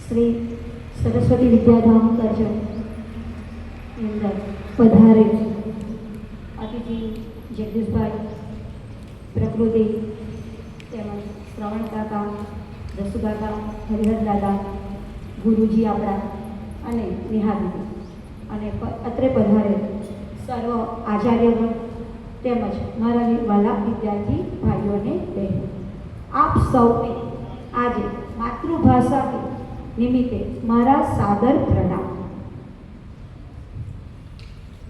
શ્રી સરસ્વતી વિદ્યાધામ કરજો અંદર પધારે અતિથિ જગદીશભાઈ, પ્રકૃતિ તેમજ શ્રવણ કાકા, જસુ કાકા, હરિહર દાદા, ગુરુજી આપણા અને નિહાલ અને અત્રે પધારે સર્વ આચાર્યગણ તેમજ મારા વાલા વિદ્યાર્થી ભાઈઓ અને બહેનો, આપ સૌને આજે માતૃભાષા નિમિત્તે મારા સાદર પ્રણામ.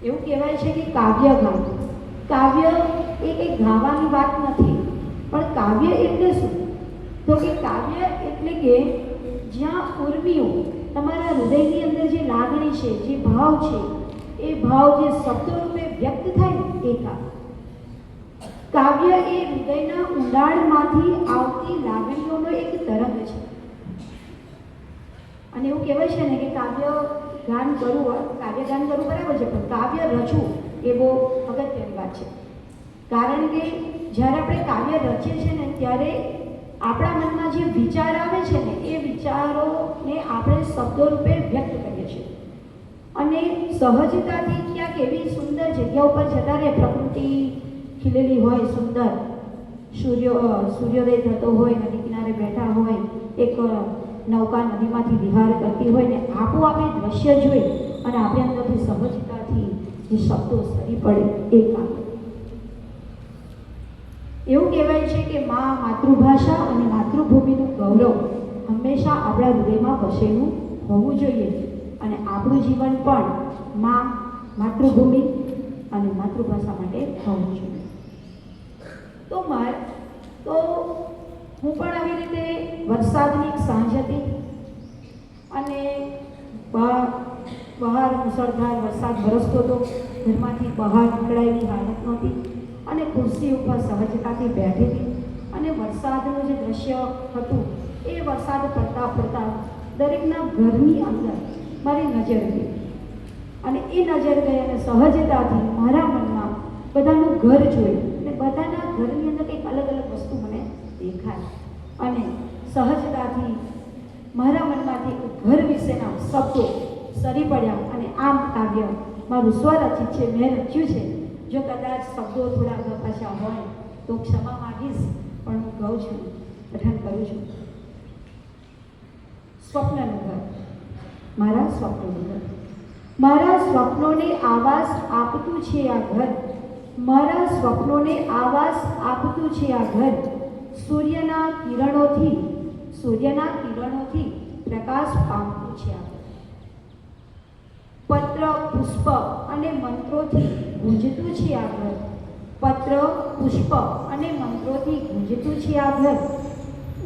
એવું કહેવાય છે કે કાવ્ય એ કંઈ ગાવાની વાત નથી, પણ કાવ્ય એટલે શું? તો કે કાવ્ય એટલે કે જ્યાં ઉર્મિઓ તમારા હૃદયની અંદર જે લાગણી છે, જે ભાવ છે, એ ભાવ જે શબ્દો રૂપે વ્યક્ત થાય ને એ કાવ્ય એ હૃદયના ઊંડાણમાંથી આવતી લાગણીઓનો એક તરંગ છે. અને એવું કહેવાય છે ને કે કાવ્યગાન કરવું બરાબર છે, પણ કાવ્ય રચવું એ બહુ અગત્યની વાત છે. કારણ કે જ્યારે આપણે કાવ્ય રચીએ છીએ ને ત્યારે આપણા મનમાં જે વિચાર આવે છે ને એ વિચારોને આપણે શબ્દો રૂપે વ્યક્ત કરીએ છીએ. અને સહજતાથી ક્યાંક એવી સુંદર જગ્યા ઉપર જતા રહે, પ્રકૃતિ ખીલેલી હોય, સુંદર સૂર્યોદય થતો હોય, નદી કિનારે બેઠા હોય, એક નૌકા નદીમાંથી વિહાર કરતી હોય ને આપોઆપ એ દ્રશ્ય જોઈ અને આપણે અંદરથી સહજતાથી જે શબ્દો સરી પડે એ કાવ્ય. એવું કહેવાય છે કે માતૃભાષા અને માતૃભૂમિનું ગૌરવ હંમેશા આપણા હૃદયમાં વસેલું હોવું જોઈએ. અને આપણું જીવન પણ માતૃભૂમિ અને માતૃભાષા માટે હોવું જોઈએ. તો હું પણ આવી રીતે વરસાદની એક સાંજ હતી અને બહાર મુસળધાર વરસાદ વરસતો હતો. ઘરમાંથી બહાર નીકળાયેલી હાલત નહોતી અને ખુરશી ઉપર સહજતાથી બેઠી હતી. અને વરસાદનું જે દ્રશ્ય હતું એ વરસાદ પડતા દરેકના ઘરની અંદર મારી નજર ગઈ અને એ નજર ગઈ અને સહજતાથી મારા મનમાં બધાનું ઘર જોયું અને બધાના ઘરની અંદર કંઈક અલગ અલગ વસ્તુ મને દેખાય અને સહજતાથી મારા મનમાંથી ઘર વિશેના શબ્દો સરી પડ્યા. અને આમ કાવ્ય મારું સ્વરચિત છે, મેં રચ્યું છે. જો કદાચ શબ્દો થોડા પાછા હોય તો ક્ષમા માગીશ, પણ હું કહું છું, પઠન કરું છું. સ્વપ્નનું ઘર, મારા સ્વપ્નોનું ઘર, મારા સ્વપ્નોને આવાસ આપતું છે આ ઘર, મારા સ્વપ્નોને આવાસ આપતું છે આ ઘર. સૂર્યના કિરણોથી પ્રકાશ પામતું છે આ ઘર. પત્ર પુષ્પ અને મંત્રોથી ગુંજતું છે આ ઘર, પત્ર પુષ્પ અને મંત્રોથી ગુંજતું છે આ ઘર.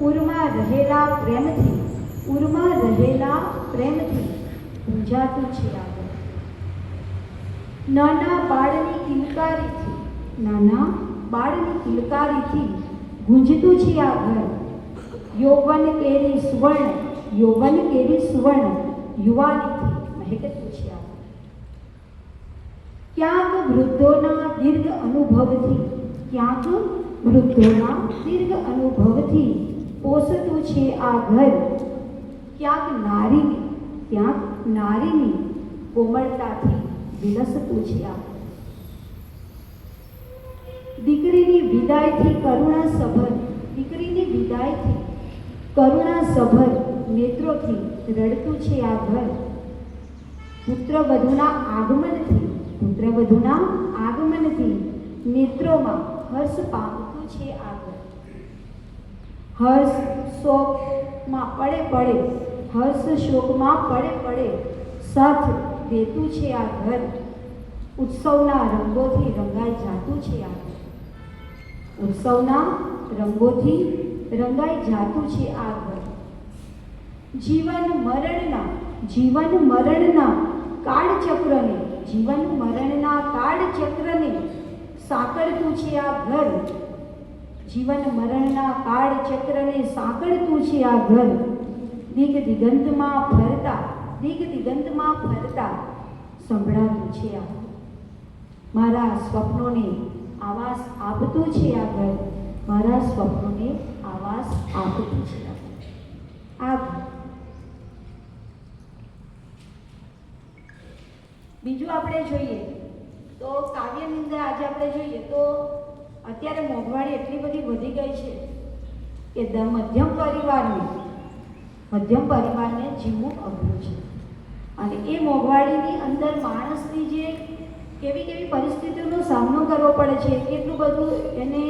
ઉરમાં રહેલા પ્રેમથી ગુંજાતું છે આ ઘર. નાના બાળની કિલકારીથી ગુંજતું છે આ ઘર. યૌવન કેરી સુવર્ણ યુવાનીથી મહેકતું છે આ ઘર. ક્યાંક વૃદ્ધોના દીર્ઘ અનુભવથી પોષતું છે આ ઘર. ક્યાંક નારીની કોમળતાથી વિલસતું છે આ ઘર. દીકરીની વિદાયથી કરુણાસભર નેત્રોથી રડતું છે આ ઘર. પુત્રવધૂના આગમનથી નેત્રોમાં હર્ષ પામતું છે આ ઘર. હર્ષ શોકમાં પડે સાથ દેતું છે આ ઘર. ઉત્સવના રંગોથી રંગાઈ જાતું છે આ ઘર. જીવન મરણના કાળચક્રને સાંકળતું છે આ ઘર. જીવન મરણના કાળચક્રને સાંકળતું છે આ ઘર. દિગ દિગંતમાં ફરતા સંભળાતું છે આ ઘર. મારા સ્વપ્નોને આવાસ આપતું છે આ ઘર. મારા સ્વપ્નોને આવાસ આપતું છે આ ઘર. બીજું આપણે જોઈએ તો કાવ્યની અંદર આજે આપણે જોઈએ તો અત્યારે મોંઘવારી એટલી બધી વધી ગઈ છે કે મધ્યમ પરિવારને જીવવું અઘરું છે. અને એ મોંઘવારીની અંદર માણસની જે કેવી કેવી પરિસ્થિતિઓનો સામનો કરવો પડે છે, કેટલું બધું એને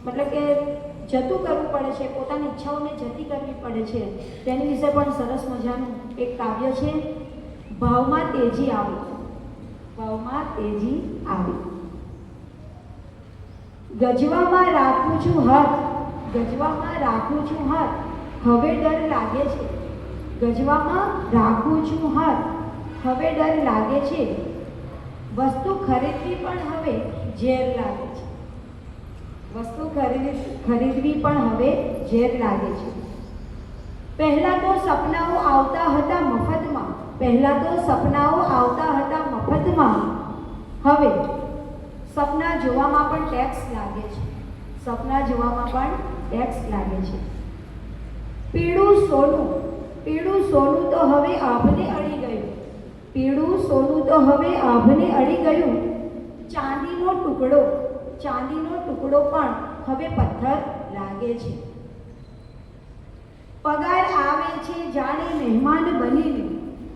મતલબ કે જતું કરવું પડે છે, પોતાની ઈચ્છાઓને જતી કરવી પડે છે, તેની વિશે પણ સરસ મજાનું એક કાવ્ય છે, ભાવમાં તેજી આવી. ભાવમાં તેજી આવી. ગજવામાં રાખું છું હાથ, ગજવામાં રાખું છું હાથ, હવે ડર લાગે છે. ગજવામાં રાખું છું હાથ, હવે ડર લાગે છે. વસ્તુ ખરીદવી પણ હવે ઝેર લાગે છે. વસ્તુ ખરીદવી પણ હવે ઝેર લાગે છે. પહેલા તો સપનાઓ આવતા હતા મફતમાં, પહેલા તો સપનાઓ આવતા હતા મફતમાં, હવે સપના જોવામાં પણ ટેક્સ લાગે છે. સપના જોવામાં પણ ટેક્સ લાગે છે. પીળું સોનું તો હવે આભને અડી ગયું. પીળું સોનું તો હવે આભને અડી ગયું. ચાંદીનો ટુકડો પણ હવે પથ્થર લાગે છે. પગાર આવે છે જાણે મહેમાન બનીને,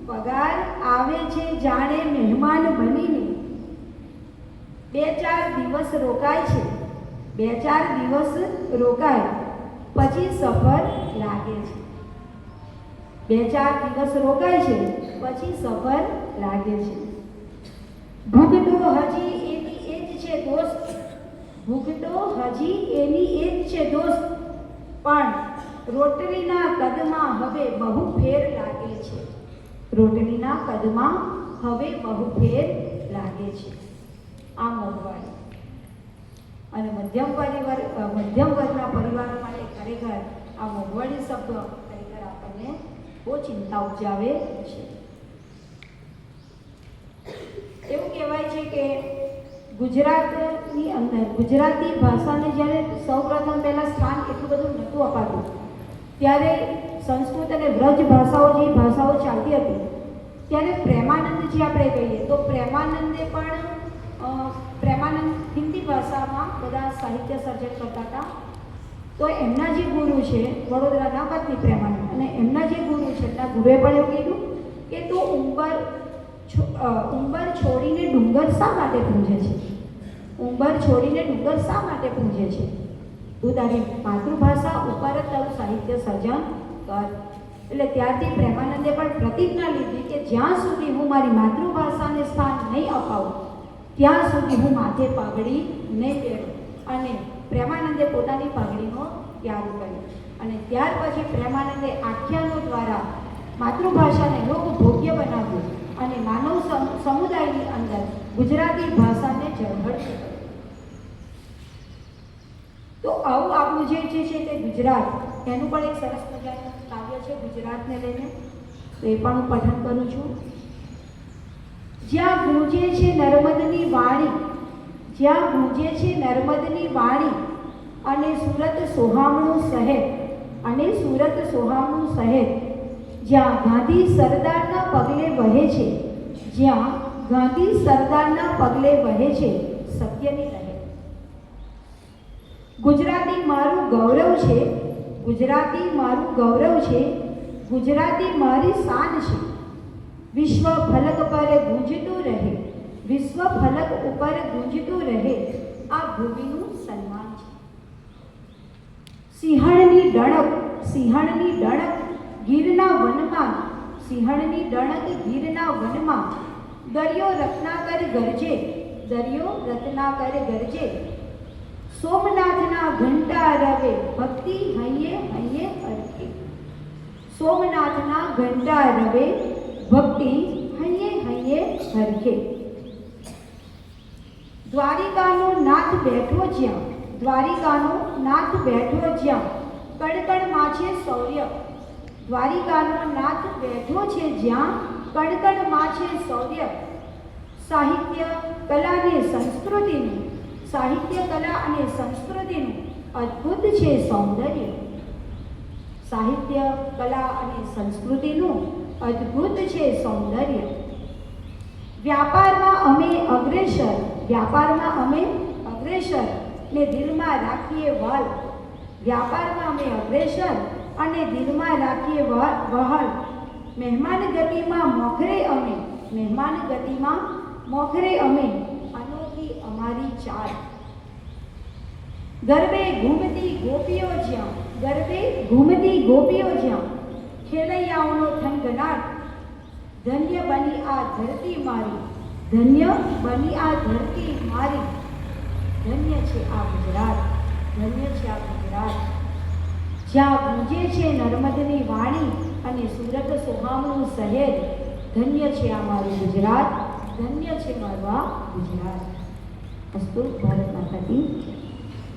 પગાર આવે છે જાણે મહેમાન બનીને. 2-4 દિવસ રોકાય છે, 2-4 દિવસ રોકાય પછી સફર લાગે છે. 2-4 દિવસ રોકાય છે પછી સફર લાગે છે. ભૂખ તો હજી એની એ જ છે દોસ્ત, ભૂખ તો હજી એની એ જ છે દોસ્ત, પણ રોટલીના કદમાં હવે બહુ ફેર લાગે છે. રોટલીના કદમાં હવે બહુ ફેર લાગે છે. આ મોંઘવારી અને મધ્યમ વર્ગના પરિવારો માટે ખરેખર આ મોંઘવારી શબ્દ ખરેખર આપણને બહુ ચિંતા ઉપજાવે છે. એવું કહેવાય છે કે ગુજરાતની અંદર ગુજરાતી ભાષાને જ્યારે સૌપ્રથમ પહેલાં સ્થાન એટલું બધું નહોતું અપાતું, ત્યારે સંસ્કૃત અને વ્રજ ભાષાઓ જે ભાષાઓ ચાલતી હતી ત્યારે પ્રેમાનંદ જે આપણે કહીએ તો પ્રેમાનંદ હિન્દી ભાષામાં બધા સાહિત્ય સર્જન કરતા હતા. તો એમના જે ગુરુ છે વડોદરાના પત્ની પ્રેમાનંદ, અને એમના જે ગુરુ છે એમના ગુરુએ પણ એવું કીધું કે તું ઉંબર છોડીને ડુંગર શા માટે પૂજે છે? ઉંબર છોડીને ડુંગર શા માટે પૂજે છે? તું તારી માતૃભાષા ઉપર જ તારું સાહિત્ય સર્જન કર. એટલે ત્યારથી પ્રેમાનંદે પણ પ્રતિજ્ઞા લીધી કે જ્યાં સુધી હું મારી માતૃભાષાને સ્થાન નહીં અપાવું ત્યાં સુધી હું માથે પાઘડી નહીં પહેરું. અને પ્રેમાનંદે પોતાની પાઘડીનો ત્યાગ કર્યો. અને ત્યાર પછી પ્રેમાનંદે આખ્યાનો દ્વારા માતૃભાષાને લોકભોગ્ય બનાવ્યું અને માનવ સમુદાયની અંદર ગુજરાતી ભાષાને ઝળહળતી કરી. તો આવું આપણું જે છે તે ગુજરાત, એનું પણ એક સરસ મજાનું કાવ્ય છે ગુજરાતને લઈને, તો એ પણ હું પઠન કરું છું. જ્યાં ગૂંજે છે નર્મદની વાણી, જ્યાં ગૂંજે છે નર્મદની વાણી, અને સુરત સોહામણું શહેર, અને સુરત સોહામણું શહેર, જ્યાં ગાંધી સરદારના પગલે વહે છે, જ્યાં ગાંધી સરદારના પગલે વહે છે સત્યની લહેર. ગુજરાતી મારું ગૌરવ છે, ગુજરાતી મારું ગૌરવ છે, ગુજરાતી મારી શાન છે. વિશ્વ ફલક પર ગુંજતું રહે, વિશ્વ ફલક ઉપર ગુંજતું રહે આ ભૂમિનું સન્માન છે. સિંહણની ડણક ગીરના વનમાં, સિંહણની ડણક ગીરના વનમાં, દરિયો રત્નાકર ગરજે, દરિયો રત્નાકર ગરજે. સોમનાથના ઘંટા રવે ભક્તિ હૈયે હૈયે હરખે, સોમનાથના ઘંટા રવે ભક્તિ હૈયે હૈયે હરખે. દ્વારિકાનો નાથ બેઠો જ્યાં, દ્વારિકાનો નાથ બેઠો જ્યાં, કણકણમાં છે શૌર્ય. દ્વારિકાનો નાથ બેઠો છે જ્યાં, કણકણમાં છે શૌર્ય. સાહિત્ય કલા અને સંસ્કૃતિનું, સાહિત્ય કલા અને સંસ્કૃતિનું અદ્ભુત છે સૌંદર્ય. સાહિત્ય કલા અને સંસ્કૃતિનું અદ્ભુત છે સૌંદર્ય. વ્યાપારમાં અમે અગ્રેસર, વ્યાપારમાં અમે અગ્રેસર ને દિલમાં રાખીએ વહાલ. વ્યાપારમાં અમે અગ્રેસર અને દિલમાં રાખીએ વહાલ. મહેમાન ગતિમાં મોખરે અમે, મહેમાન ગતિમાં મોખરે અમે, અનોખી અમારી ચાલ. ગરબે ઘૂમતી ગોપીઓ જ્યાં, ગરબે ઘૂમતી ગોપીઓ જ્યાં, ખેલૈયાઓનો થનગનાટ. ધન્ય બની આ ધરતી મારી, ધન્ય બની આ ધરતી મારી. ધન્ય છે આ ગુજરાત, ધન્ય છે આ ગુજરાત, જ્યાં ગુંજે છે નર્મદની વાણી અને સુરત સોહામણું શહેર. ધન્ય છે આ મારું ગુજરાત, ધન્ય છે મારું આ ગુજરાત. અસ્તુ. ભારત માતા કી